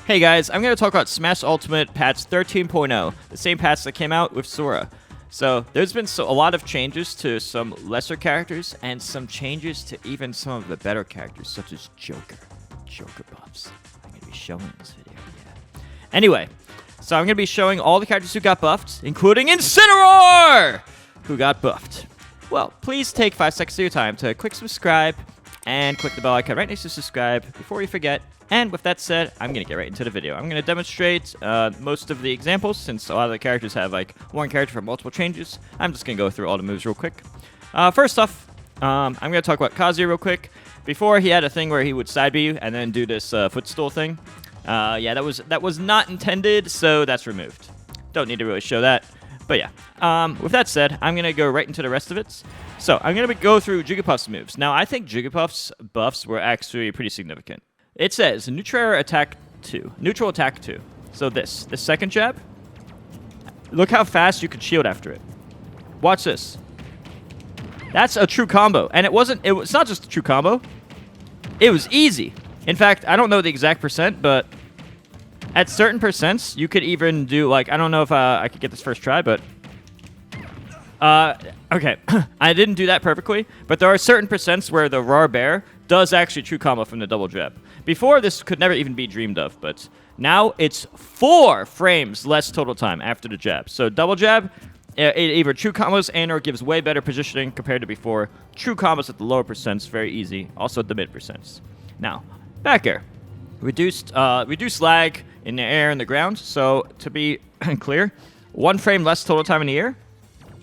Hey guys, I'm going to talk about Smash Ultimate patch 13.0, the same patch that came out with Sora. So, there's been a lot of changes to some lesser characters, and some changes to even some of the better characters, such as Joker buffs. I'm going to be showing in this video, yeah. Anyway, so I'm going to be showing all the characters who got buffed, including Incineroar, who got buffed. Well, please take 5 seconds of your time to quick subscribe, and click the bell icon right next to subscribe before you forget. And with that said, I'm going to get right into the video. I'm going to demonstrate most of the examples, since a lot of the characters have like one character for multiple changes. I'm just going to go through all the moves real quick. First off, I'm going to talk about Kazuya real quick. Before, he had a thing where he would side B you and then do this footstool thing. Yeah, that was not intended, so that's removed. Don't need to really show that. But yeah, with that said, I'm going to go right into the rest of it. So, I'm going to go through Jigglypuff's moves. Now, I think Jigglypuff's buffs were actually pretty significant. It says, neutral attack 2. So this second jab, look how fast you could shield after it. Watch this. That's a true combo. And it's not just a true combo. It was easy. In fact, I don't know the exact percent, but at certain percents, you could even do, like, I don't know if I could get this first try, but okay. I didn't do that perfectly, but there are certain percents where the raw bear does actually true combo from the double jab. Before, this could never even be dreamed of, but now it's 4 frames less total time after the jab. So double jab, it either true combos and or gives way better positioning compared to before. True combos at the lower percents, very easy. Also at the mid percents. Now, back air. Reduced lag in the air and the ground. So to be clear, 1 frame less total time in the air,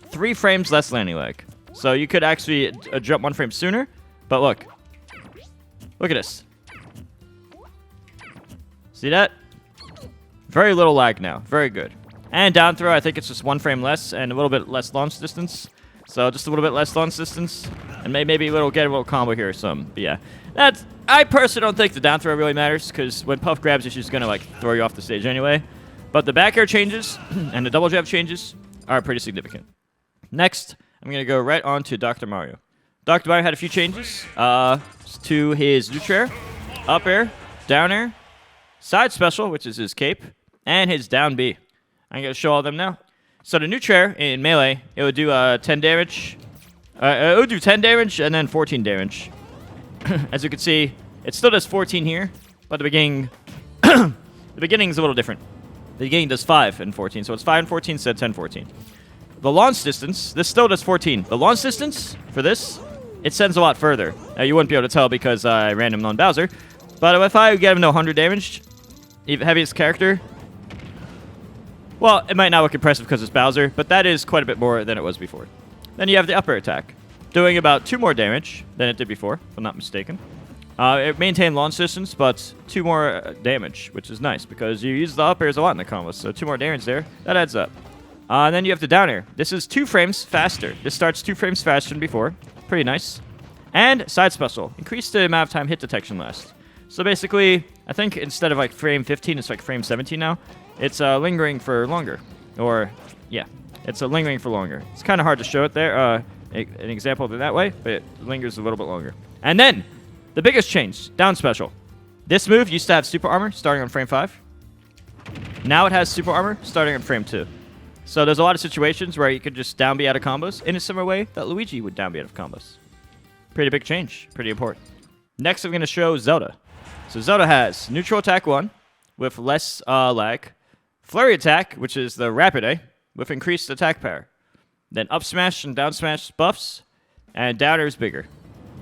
3 frames less landing lag. So you could actually jump 1 frame sooner, but look at this. See that? Very little lag now. Very good. And down throw, I think it's just 1 frame less and a little bit less launch distance. So just a little bit less launch distance. And maybe get a little combo here or something. But yeah, I personally don't think the down throw really matters, because when Puff grabs you, she's going to like throw you off the stage anyway. But the back air changes and the double jab changes are pretty significant. Next, I'm going to go right on to Dr. Mario. Dr. Mario had a few changes to his neutral air, up air, down air, side special, which is his cape, and his down B. I'm going to show all of them now. So the neutral air in melee, it would do 10 damage. It would do 10 damage and then 14 damage. As you can see, it still does 14 here, but the beginning is a little different. The beginning does 5 and 14, so it's 5 and 14 instead of 10 14. The launch distance, this still does 14. The launch distance for this, it sends a lot further. You wouldn't be able to tell because I random on Bowser. But if I get him to 100 damage, even heaviest character, well, it might not look impressive because it's Bowser, but that is quite a bit more than it was before. Then you have the upper attack, doing about 2 more damage than it did before, if I'm not mistaken. It maintained launch distance, but 2 more damage, which is nice because you use the up airs a lot in the combos, so 2 more damage there, that adds up. And then you have the down air. This is 2 frames faster. This starts 2 frames faster than before. Pretty nice. And side special. Increase the amount of time hit detection lasts. So basically, I think instead of like frame 15, it's like frame 17 now. It's lingering for longer. Or, yeah, it's lingering for longer. It's kind of hard to show it there, an example of it that way, but it lingers a little bit longer. And then, the biggest change, down special. This move used to have super armor starting on frame 5. Now it has super armor starting on frame 2. So there's a lot of situations where you could just down B out of combos in a similar way that Luigi would down B out of combos. Pretty big change. Pretty important. Next, I'm going to show Zelda. So Zelda has neutral attack 1 with less lag. Flurry attack, which is the rapid A, with increased attack power. Then up smash and down smash buffs. And down air is bigger.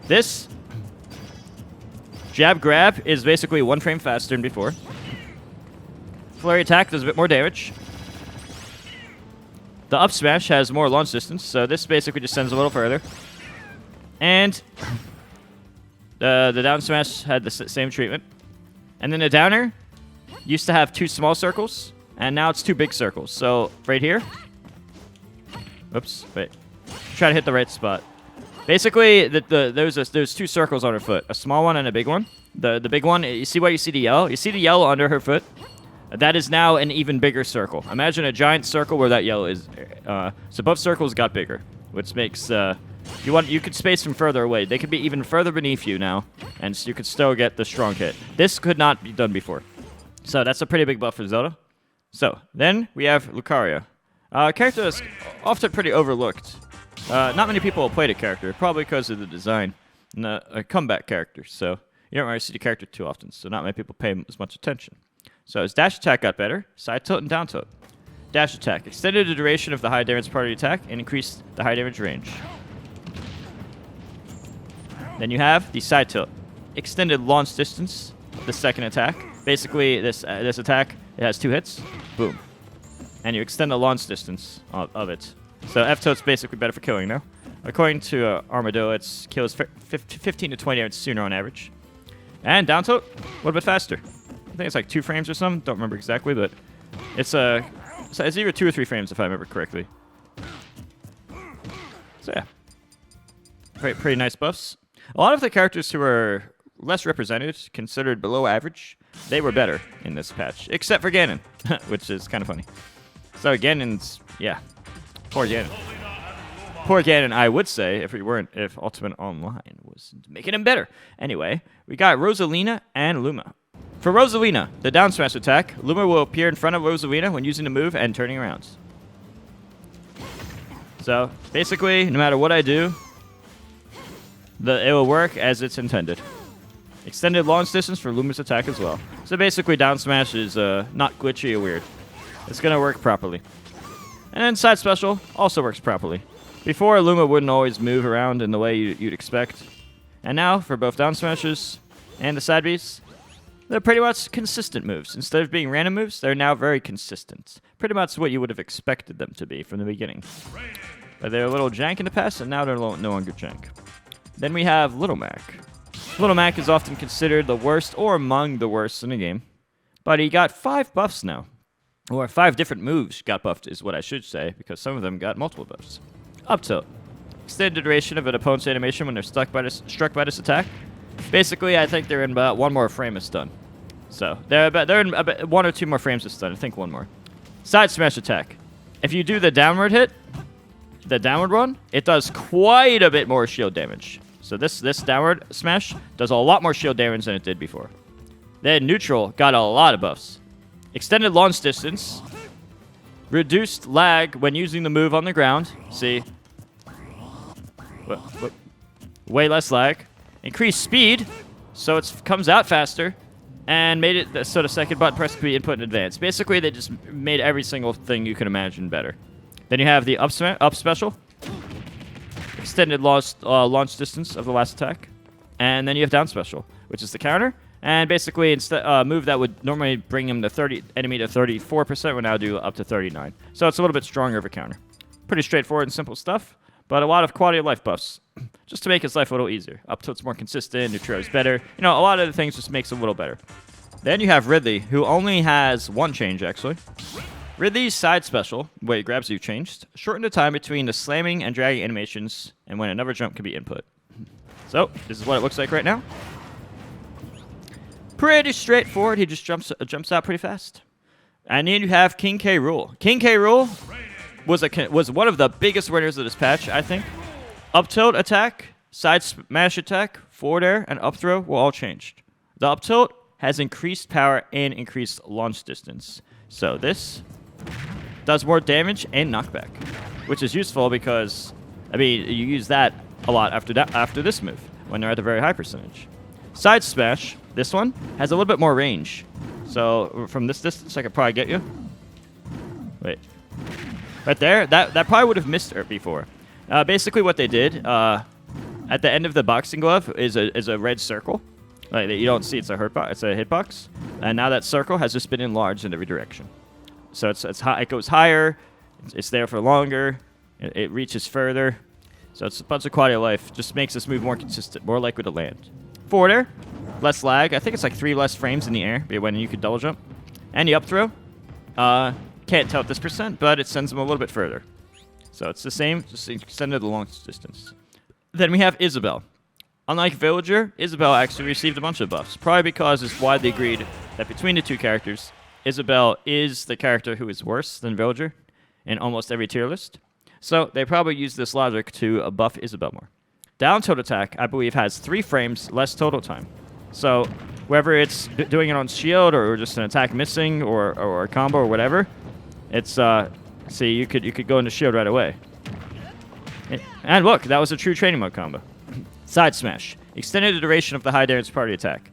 This jab grab is basically 1 frame faster than before. Flurry attack does a bit more damage. The up smash has more launch distance, so this basically just sends a little further. And the down smash had the same treatment. And then the down air used to have 2 small circles, and now it's 2 big circles. So right here. Oops, wait. Try to hit the right spot. Basically, there's 2 circles on her foot, a small one and a big one. The big one, you see where you see the yellow? You see the yellow under her foot? That is now an even bigger circle. Imagine a giant circle where that yellow is. So both circles got bigger, which makes you could space them further away. They could be even further beneath you now, and so you could still get the strong hit. This could not be done before. So that's a pretty big buff for Zelda. So then we have Lucario. Character that's often pretty overlooked. Not many people will play the character, probably because of the design. And a comeback character, so you don't really see the character too often, so not many people pay as much attention. So his dash attack got better, side tilt and down tilt. Dash attack extended the duration of the high damage part of the attack and increased the high damage range. Then you have the side tilt. Extended launch distance of the second attack. Basically, this attack, it has 2 hits. Boom. And you extend the launch distance of it. So F-tilt's basically better for killing now. According to Armadillo, it kills 15 to 20 damage sooner on average. And down tilt, a little bit faster. I think it's like 2 frames or something. Don't remember exactly, but it's either 2 or 3 frames if I remember correctly. So yeah, pretty nice buffs. A lot of the characters who are less represented, considered below average, they were better in this patch, except for Ganon, which is kind of funny. So Ganon's, yeah, poor Ganon. Poor Ganon, I would say, if Ultimate Online was making him better. Anyway, we got Rosalina and Luma. For Rosalina, the down smash attack, Luma will appear in front of Rosalina when using the move and turning around. So, basically, no matter what I do, it will work as it's intended. Extended launch distance for Luma's attack as well. So basically, down smash is not glitchy or weird. It's going to work properly. And then side special also works properly. Before, Luma wouldn't always move around in the way you'd expect. And now, for both down smashes and the side beats, they're pretty much consistent moves. Instead of being random moves, they're now very consistent. Pretty much what you would have expected them to be from the beginning. But they were a little jank in the past, and now they're no longer jank. Then we have Little Mac. Little Mac is often considered the worst or among the worst in the game. But he got 5 buffs now. Or 5 different moves got buffed is what I should say, because some of them got multiple buffs. Up tilt. Extended duration of an opponent's animation when they're struck by this attack. Basically, I think they're in about 1 more frame of stun. So, they're in about 1 or 2 more frames of stun. I think 1 more. Side smash attack. If you do the downward hit, the downward one, it does quite a bit more shield damage. So this downward smash does a lot more shield damage than it did before. Then neutral got a lot of buffs. Extended launch distance. Reduced lag when using the move on the ground. See? Way less lag. Increased speed, so it comes out faster. And made it so the second button press could be input in advance. Basically, they just made every single thing you can imagine better. Then you have the up special. Extended launch distance of the last attack. And then you have down special, which is the counter. And basically, a move that would normally bring him to enemy to 34% will now do up to 39. So it's a little bit stronger of a counter. Pretty straightforward and simple stuff, but a lot of quality of life buffs, just to make his life a little easier. Up tilt's more consistent, neutral's better. You know, a lot of the things just makes it a little better. Then you have Ridley, who only has 1 change, actually. Ridley's side special, where he grabs you, changed. Shortened the time between the slamming and dragging animations, and when another jump can be input. So, this is what it looks like right now. Pretty straightforward. He just jumps out pretty fast. And then you have King K. Rool. King K. Rool was one of the biggest winners of this patch, I think. Up tilt attack, side smash attack, forward air, and up throw were all changed. The up tilt has increased power and increased launch distance. So this does more damage and knockback, which is useful because, I mean, you use that a lot after this move when they're at a very high percentage. Side smash, this one, has a little bit more range. So from this distance, I could probably get you. Wait. Right there, that probably would have missed her before. Basically what they did, at the end of the boxing glove is a red circle. Like, you don't see it's a hitbox. And now that circle has just been enlarged in every direction. So it goes higher, it's there for longer, it reaches further. So it's a bunch of quality of life. Just makes this move more consistent, more likely to land. Forward air, less lag. I think it's like 3 less frames in the air when you could double jump. And the up throw, can't tell at this percent, but it sends them a little bit further. So it's the same, just extended the long distance. Then we have Isabelle. Unlike Villager, Isabelle actually received a bunch of buffs, probably because it's widely agreed that between the 2 characters, Isabelle is the character who is worse than Villager in almost every tier list. So they probably used this logic to buff Isabelle more. Down tilt attack, I believe, has 3 frames less total time. So whether it's doing it on shield or just an attack missing or a combo or whatever, it's see, you could go into shield right away. And look, that was a true training mode combo. Side smash. Extended the duration of the high damage party attack.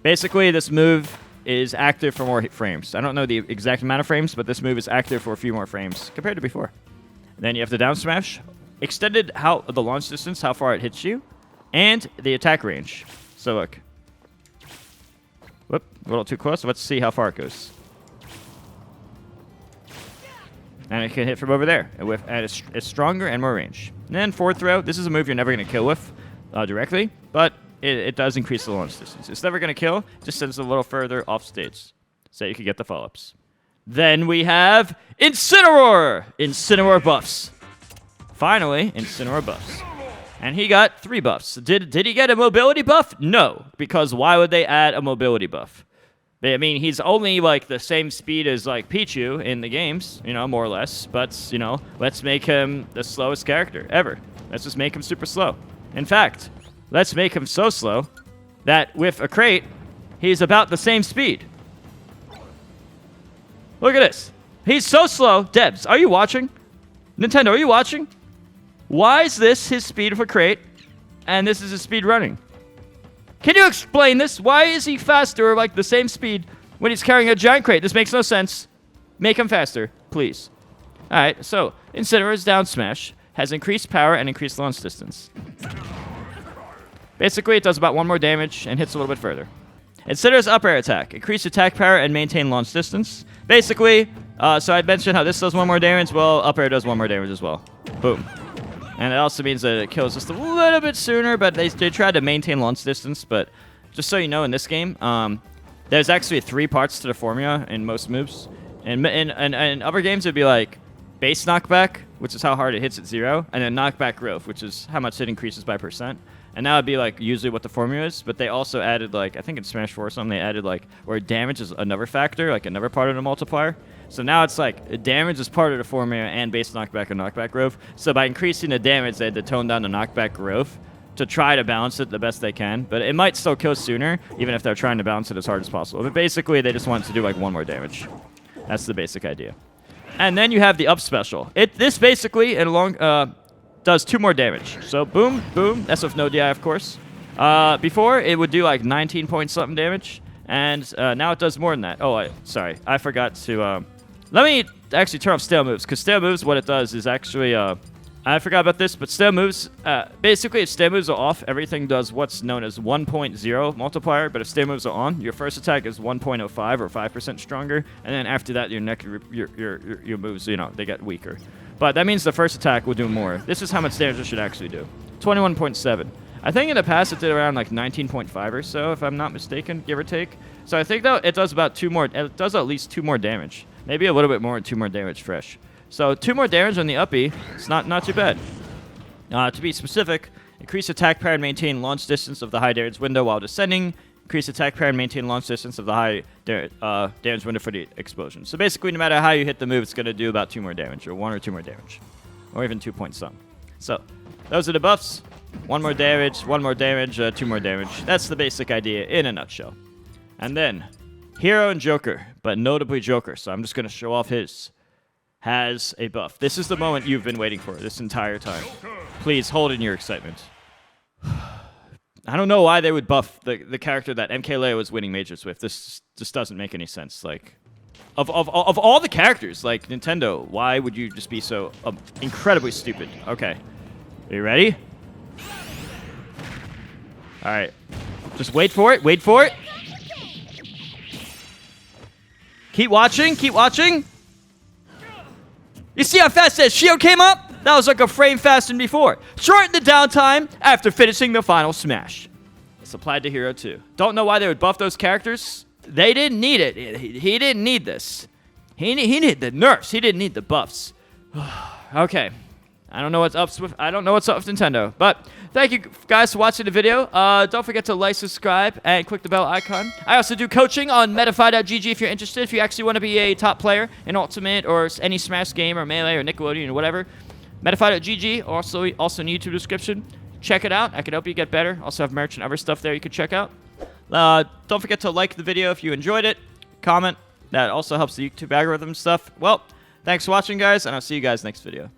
Basically, this move is active for more frames. I don't know the exact amount of frames, but this move is active for a few more frames compared to before. And then you have the down smash. Extended the launch distance, how far it hits you, and the attack range. So look. Whoop, a little too close. Let's see how far it goes. And it can hit from over there. And it's stronger and more range. And then forward throw. This is a move you're never going to kill with directly, but it does increase the launch distance. It's never going to kill. It just sends it a little further off stage so you can get the follow-ups. Then we have Incineroar. Incineroar buffs. Finally, Incineroar buffs. And he got 3 buffs. Did he get a mobility buff? No, because why would they add a mobility buff? I mean, he's only like the same speed as like Pichu in the games, you know, more or less. But, you know, let's make him the slowest character ever. Let's just make him super slow. In fact, let's make him so slow that with a crate, he's about the same speed. Look at this. He's so slow. Debs, are you watching? Nintendo, are you watching? Why is this his speed for crate, and this is his speed running? Can you explain this? Why is he faster or like the same speed when he's carrying a giant crate? This makes no sense. Make him faster, please. All right, so Incineroar's down smash has increased power and increased launch distance. Basically, it does about 1 more damage and hits a little bit further. Incineroar's up air attack. Increase attack power and maintain launch distance. Basically, so I mentioned how this does 1 more damage. Well, up air does 1 more damage as well. Boom. And it also means that it kills just a little bit sooner, but they tried to maintain launch distance. But just so you know, in this game, there's actually 3 parts to the formula in most moves. And in other games, it'd be like base knockback, which is how hard it hits at 0, and then knockback growth, which is how much it increases by %. And that would be like usually what the formula is, but they also added like, I think in Smash 4 or something, they added like where damage is another factor, like another part of the multiplier. So now it's like damage is part of the formula and base knockback and knockback growth. So by increasing the damage, they had to tone down the knockback growth to try to balance it the best they can. But it might still kill sooner, even if they're trying to balance it as hard as possible. But basically, they just want to do like 1 more damage. That's the basic idea. And then you have the up special. This basically, in a long... does 2 more damage. So boom, boom. That's with no DI, of course. Before, it would do like 19 point something damage. And now it does more than that. Oh, sorry. I forgot to... let me actually turn off stale moves. Because stale moves, what it does is actually... I forgot about this, but stale moves... basically, if stale moves are off, everything does what's known as 1.0 multiplier. But if stale moves are on, your first attack is 1.05 or 5% stronger. And then after that, your moves, you know, they get weaker. But that means the first attack will do more. This is how much damage it should actually do. 21.7. I think in the past it did around like 19.5 or so, if I'm not mistaken, give or take. So I think that it does about 2 more. It does at least 2 more damage. Maybe a little bit more and 2 more damage fresh. So 2 more damage on the uppy. It's not too bad. To be specific, increase attack power and maintain launch distance of the high damage window while descending. Increase attack power and maintain launch distance of the high damage window for the explosion. So basically, no matter how you hit the move, it's going to do about 2 more damage, or 1 or 2 more damage, or even 2 point some. So those are the buffs. 1 more damage, 1 more damage, 2 more damage. That's the basic idea in a nutshell. And then Hero and Joker, but notably Joker, so I'm just going to show off his, has a buff. This is the moment you've been waiting for this entire time. Please hold in your excitement. I don't know why they would buff the character that MK Leo was winning majors with. This just doesn't make any sense. Like, of all the characters, like Nintendo, why would you just be so incredibly stupid? Okay, are you ready? All right, just wait for it. Wait for it. Keep watching. Keep watching. You see how fast that shield came up? That was like a frame faster than before. Shorten the downtime after finishing the final smash. It's applied to Hero too. Don't know why they would buff those characters. They didn't need it. He didn't need this. He needed the nerfs. He didn't need the buffs. Okay. I don't know what's up with Nintendo. But thank you guys for watching the video. Don't forget to like, subscribe, and click the bell icon. I also do coaching on Metafy.gg if you're interested. If you actually want to be a top player in Ultimate or any Smash game or Melee or Nickelodeon or whatever. Metafy.gg, also in the YouTube description. Check it out. I can help you get better. Also have merch and other stuff there you can check out. Don't forget to like the video if you enjoyed it. Comment. That also helps the YouTube algorithm stuff. Well, thanks for watching, guys, and I'll see you guys next video.